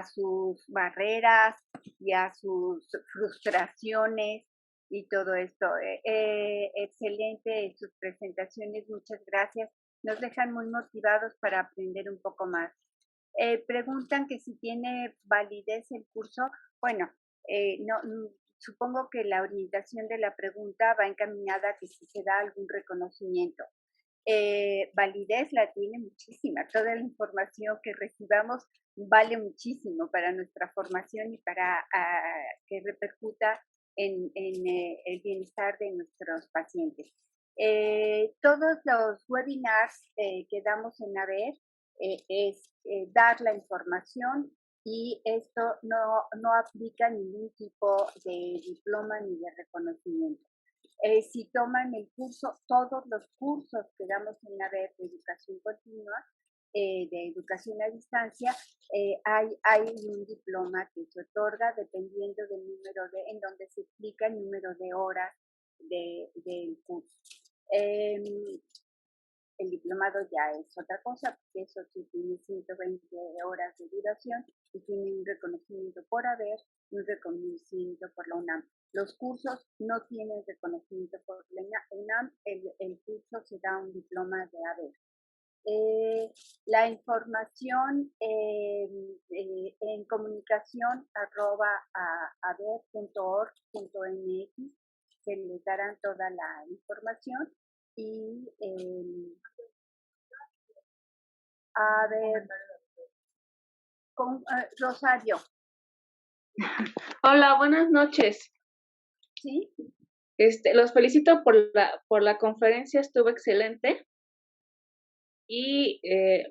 sus barreras y a sus frustraciones y todo esto. Excelente sus presentaciones, muchas gracias. Nos dejan muy motivados para aprender un poco más. Preguntan que si tiene validez el curso. Bueno, supongo que la orientación de la pregunta va encaminada a que si se da algún reconocimiento. Validez la tiene muchísima. Toda la información que recibamos vale muchísimo para nuestra formación y para que repercuta en el bienestar de nuestros pacientes. Todos los webinars que damos en AVER es dar la información y esto no aplica ningún tipo de diploma ni de reconocimiento. Si toman el curso, todos los cursos que damos en AVER de educación continua, de educación a distancia, hay un diploma que se otorga dependiendo del número en donde se explica el número de horas del curso. El diplomado ya es otra cosa, porque eso sí tiene 120 horas de duración y tiene un reconocimiento por AVER y un reconocimiento por la UNAM. Los cursos no tienen reconocimiento por la UNAM, el curso se da un diploma de AVER. La información en comunicación @aver.org.mx se les darán toda la información y a ver, Rosario. Hola, buenas noches. ¿Sí? Los felicito por la conferencia, estuvo excelente. Y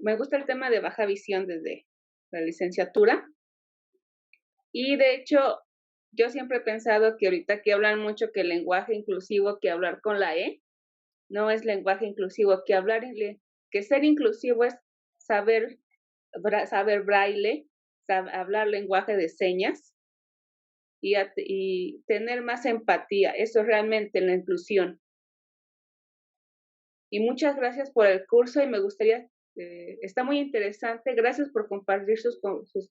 me gusta el tema de baja visión desde la licenciatura. Y de hecho, yo siempre he pensado que ahorita que hablan mucho que el lenguaje inclusivo, que hablar con la E, no es lenguaje inclusivo, que ser inclusivo es saber braille, hablar lenguaje de señas y tener más empatía. Eso es realmente la inclusión. Y muchas gracias por el curso y me gustaría, está muy interesante. Gracias por compartir sus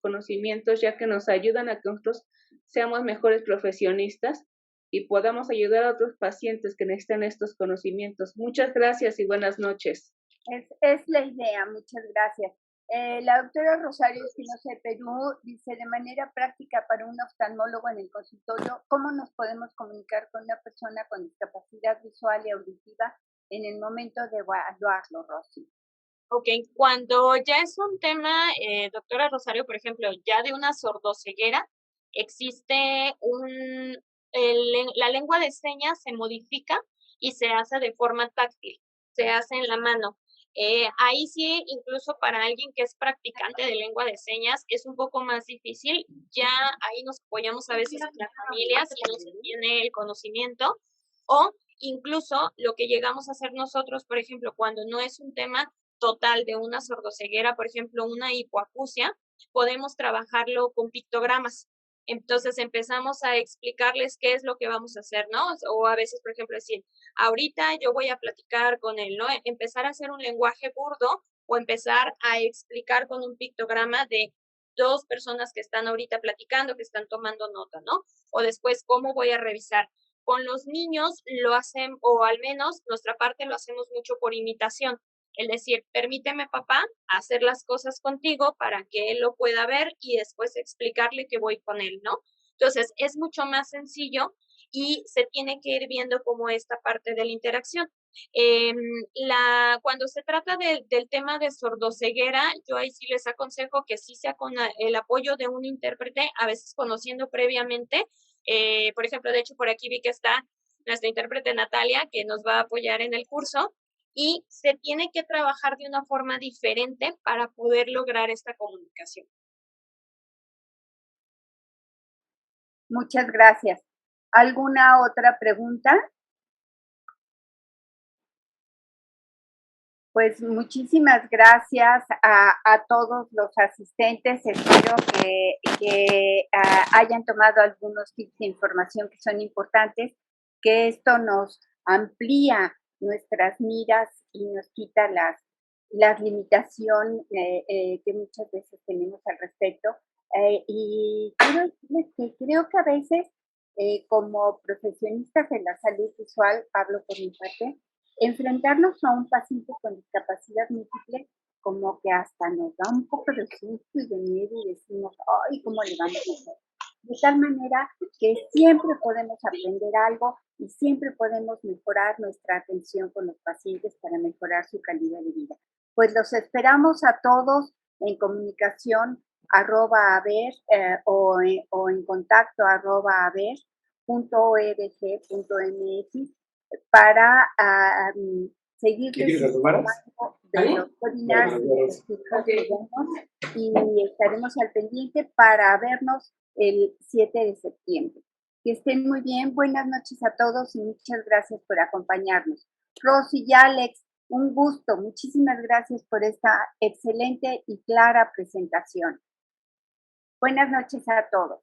conocimientos, ya que nos ayudan a que nosotros seamos mejores profesionistas y podamos ayudar a otros pacientes que necesitan estos conocimientos. Muchas gracias y buenas noches. Es la idea, muchas gracias. La doctora Rosario Espinosa de Perú dice, de manera práctica para un oftalmólogo en el consultorio, ¿cómo nos podemos comunicar con una persona con discapacidad visual y auditiva en el momento de evaluarlo, Rosy? Ok, cuando ya es un tema, doctora Rosario, por ejemplo, ya de una sordoceguera, existe la lengua de señas se modifica y se hace de forma táctil, se hace en la mano. Ahí sí, incluso para alguien que es practicante de lengua de señas, es un poco más difícil. Ya ahí nos apoyamos a veces en las familias y no se tiene el conocimiento. O incluso lo que llegamos a hacer nosotros, por ejemplo, cuando no es un tema total de una sordoceguera, por ejemplo, una hipoacusia, podemos trabajarlo con pictogramas. Entonces empezamos a explicarles qué es lo que vamos a hacer, ¿no? O a veces, por ejemplo, decir, ahorita yo voy a platicar con él, ¿no? Empezar a hacer un lenguaje burdo o empezar a explicar con un pictograma de dos personas que están ahorita platicando, que están tomando nota, ¿no? O después, ¿cómo voy a revisar? Con los niños lo hacen, o al menos nuestra parte lo hacemos mucho por imitación. Es decir, permíteme, papá, hacer las cosas contigo para que él lo pueda ver y después explicarle que voy con él, ¿no? Entonces, es mucho más sencillo y se tiene que ir viendo como esta parte de la interacción. Cuando se trata del tema de sordoceguera, yo ahí sí les aconsejo que sí sea con el apoyo de un intérprete, a veces conociendo previamente. Por ejemplo, de hecho, por aquí vi que está nuestra intérprete Natalia, que nos va a apoyar en el curso, y se tiene que trabajar de una forma diferente para poder lograr esta comunicación. Muchas gracias. ¿Alguna otra pregunta? Pues muchísimas gracias a todos los asistentes. Espero que hayan tomado algunos tips de información que son importantes, que esto nos amplía nuestras miras y nos quita las limitaciones que muchas veces tenemos al respecto. Y quiero decirles que creo que a veces, como profesionistas de la salud visual, hablo por mi parte, enfrentarnos a un paciente con discapacidad múltiple como que hasta nos da un poco de susto y de miedo y decimos, ay, ¿cómo le vamos a hacer? De tal manera que siempre podemos aprender algo y siempre podemos mejorar nuestra atención con los pacientes para mejorar su calidad de vida. Pues los esperamos a todos en comunicación o en contacto @haber.org.mx para seguirles informando de los webinars y estaremos al pendiente para vernos el 7 de septiembre. Que estén muy bien, buenas noches a todos y muchas gracias por acompañarnos. Rosy y Alex, un gusto, muchísimas gracias por esta excelente y clara presentación. Buenas noches a todos.